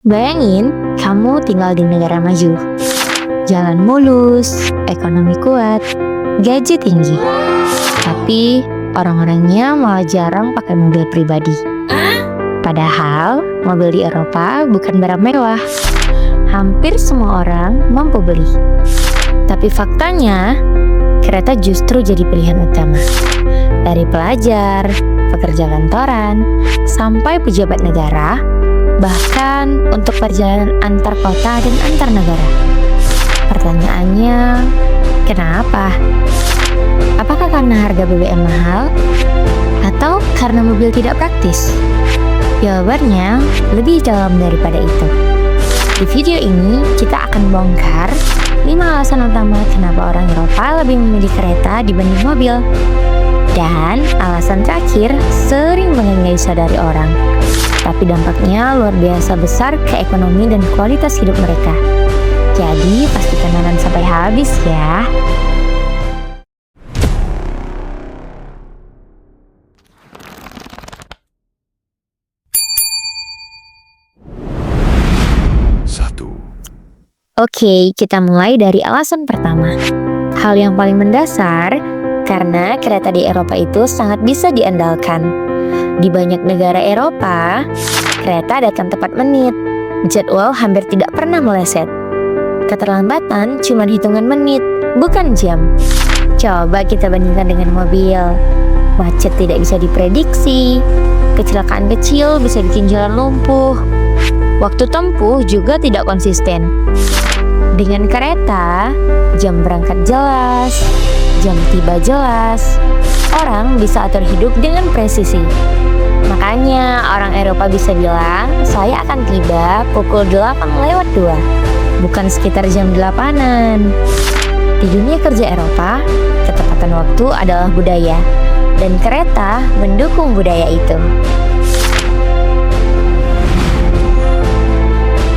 Bayangin, kamu tinggal di negara maju. Jalan mulus, ekonomi kuat, gaji tinggi. Tapi orang-orangnya malah jarang pakai mobil pribadi. Padahal mobil di Eropa bukan barang mewah. Hampir semua orang mampu beli. Tapi faktanya, kereta justru jadi pilihan utama. Dari pelajar, pekerja kantoran, sampai pejabat negara, bahkan untuk perjalanan antar kota dan antar negara. Pertanyaannya, kenapa? Apakah karena harga BBM mahal? Atau karena mobil tidak praktis? Jawabannya lebih dalam daripada itu. Di video ini, kita akan bongkar 5 alasan utama kenapa orang Eropa lebih memilih kereta dibanding mobil. Dan alasan terakhir sering banget nggak disadari orang. Tapi dampaknya luar biasa besar ke ekonomi dan kualitas hidup mereka. Jadi pastikan nonton sampai habis ya. Oke, kita mulai dari alasan pertama. Hal yang paling mendasar, karena kereta di Eropa itu sangat bisa diandalkan. Di banyak negara Eropa, kereta datang tepat menit. Jadwal hampir tidak pernah meleset. Keterlambatan cuma hitungan menit, bukan jam. Coba kita bandingkan dengan mobil. Macet tidak bisa diprediksi. Kecelakaan kecil bisa bikin jalan lumpuh. Waktu tempuh juga tidak konsisten. Dengan kereta, jam berangkat jelas, jam tiba jelas. Orang bisa atur hidup dengan presisi. Makanya orang Eropa bisa bilang, saya akan tiba pukul 8:02, bukan sekitar jam 8-an. Di dunia kerja Eropa, ketepatan waktu adalah budaya, dan kereta mendukung budaya itu.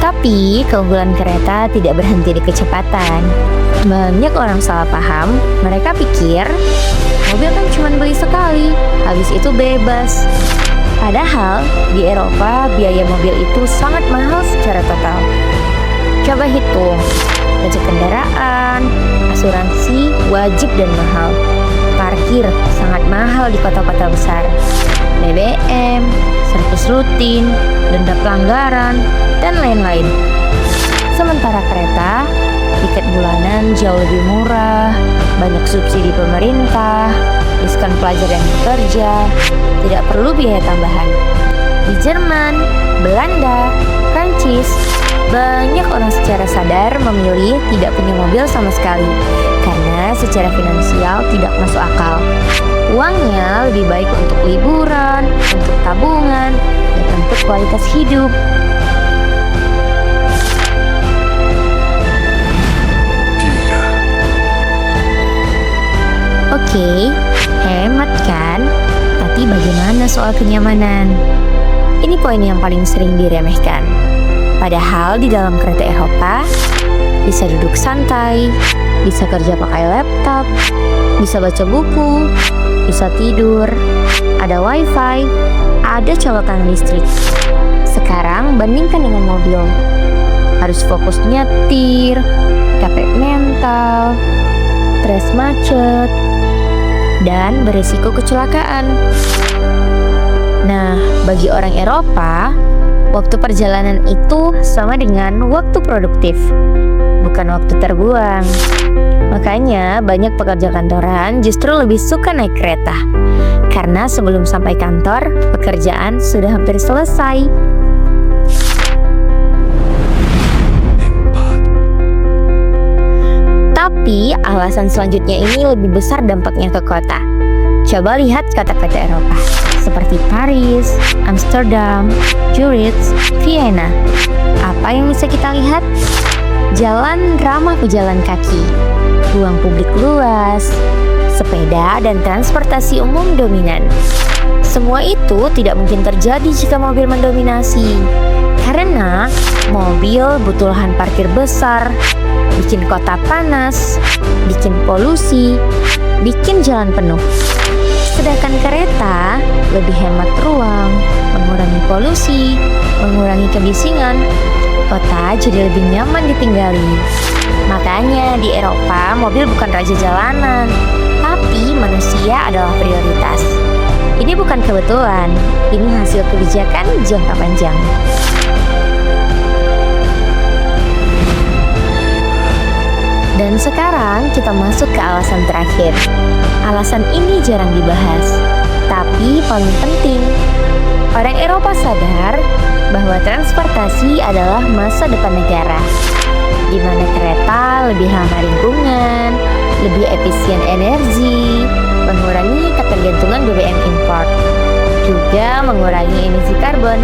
Tapi keunggulan kereta tidak berhenti di kecepatan. Banyak orang salah paham, mereka pikir mobil kan cuma beli sekali, habis itu bebas. Padahal di Eropa biaya mobil itu sangat mahal secara total. Coba hitung, pajak kendaraan, asuransi wajib dan mahal. Parkir sangat mahal di kota-kota besar. BBM, servis rutin, denda pelanggaran, dan lain-lain. Sementara kereta, tiket bulanan jauh lebih murah, banyak subsidi pemerintah, diskon pelajar dan pekerja, tidak perlu biaya tambahan. Di Jerman, Belanda, Prancis, banyak orang secara sadar memilih tidak punya mobil sama sekali karena secara finansial tidak masuk akal. Uangnya lebih baik untuk liburan, untuk tabungan, dan untuk kualitas hidup. Oke, hemat kan? Tapi bagaimana soal kenyamanan? Ini poin yang paling sering diremehkan. Padahal di dalam kereta Eropa, bisa duduk santai, bisa kerja pakai laptop, bisa baca buku, bisa tidur, ada wifi, ada colokan listrik. Sekarang bandingkan dengan mobil. Harus fokus nyetir, capek mental, stres macet, dan berisiko kecelakaan. Nah, bagi orang Eropa, waktu perjalanan itu sama dengan waktu produktif, bukan waktu terbuang. Makanya banyak pekerja kantoran justru lebih suka naik kereta. Karena sebelum sampai kantor, pekerjaan sudah hampir selesai. Tapi alasan selanjutnya ini lebih besar dampaknya ke kota. Coba lihat kota-kota Eropa seperti Paris, Amsterdam, Zurich, Vienna. Apa yang bisa kita lihat? Jalan ramah pejalan kaki, ruang publik luas, sepeda dan transportasi umum dominan. Semua itu tidak mungkin terjadi jika mobil mendominasi. Karena mobil butuh lahan parkir besar, bikin kota panas, bikin polusi, bikin jalan penuh. Sedangkan kereta lebih hemat ruang, mengurangi polusi, mengurangi kebisingan, kota jadi lebih nyaman ditinggali. Makanya di Eropa mobil bukan raja jalanan, tapi manusia adalah prioritas. Ini bukan kebetulan, ini hasil kebijakan jangka panjang. Dan sekarang kita masuk ke alasan terakhir. Alasan ini jarang dibahas, tapi paling penting. Orang Eropa sadar bahwa transportasi adalah masa depan negara, di mana kereta lebih ramah lingkungan, lebih efisien energi, mengurangi ketergantungan BBM import, juga mengurangi emisi karbon.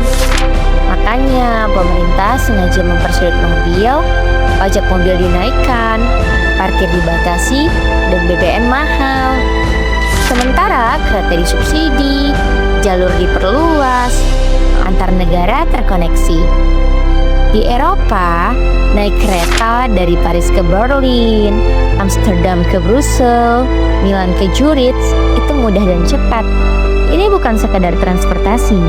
Makanya pemerintah sengaja mempersulit mobil, pajak mobil dinaikkan, parkir dibatasi, dan BBM mahal. Sementara kereta disubsidi, jalur diperluas, antar negara terkoneksi. Di Eropa, naik kereta dari Paris ke Berlin, Amsterdam ke Brussels, Milan ke Zurich itu mudah dan cepat. Ini bukan sekadar transportasi,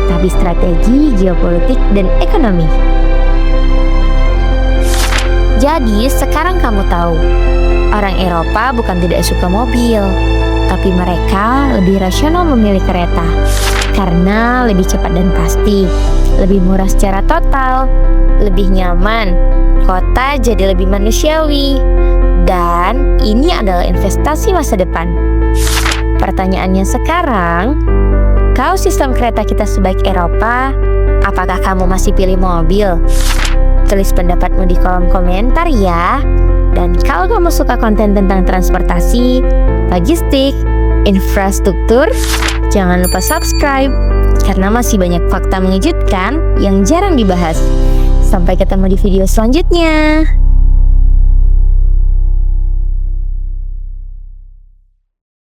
tapi strategi geopolitik dan ekonomi. Jadi sekarang kamu tahu, orang Eropa bukan tidak suka mobil, tapi mereka lebih rasional memilih kereta karena lebih cepat dan pasti, lebih murah secara total, lebih nyaman, kota jadi lebih manusiawi, dan ini adalah investasi masa depan. Pertanyaannya sekarang, kalau sistem kereta kita sebaik Eropa, apakah kamu masih pilih mobil? Tulis pendapatmu di kolom komentar ya. Dan kalau kamu suka konten tentang transportasi, logistik, infrastruktur, jangan lupa subscribe karena masih banyak fakta mengejutkan yang jarang dibahas. Sampai ketemu di video selanjutnya.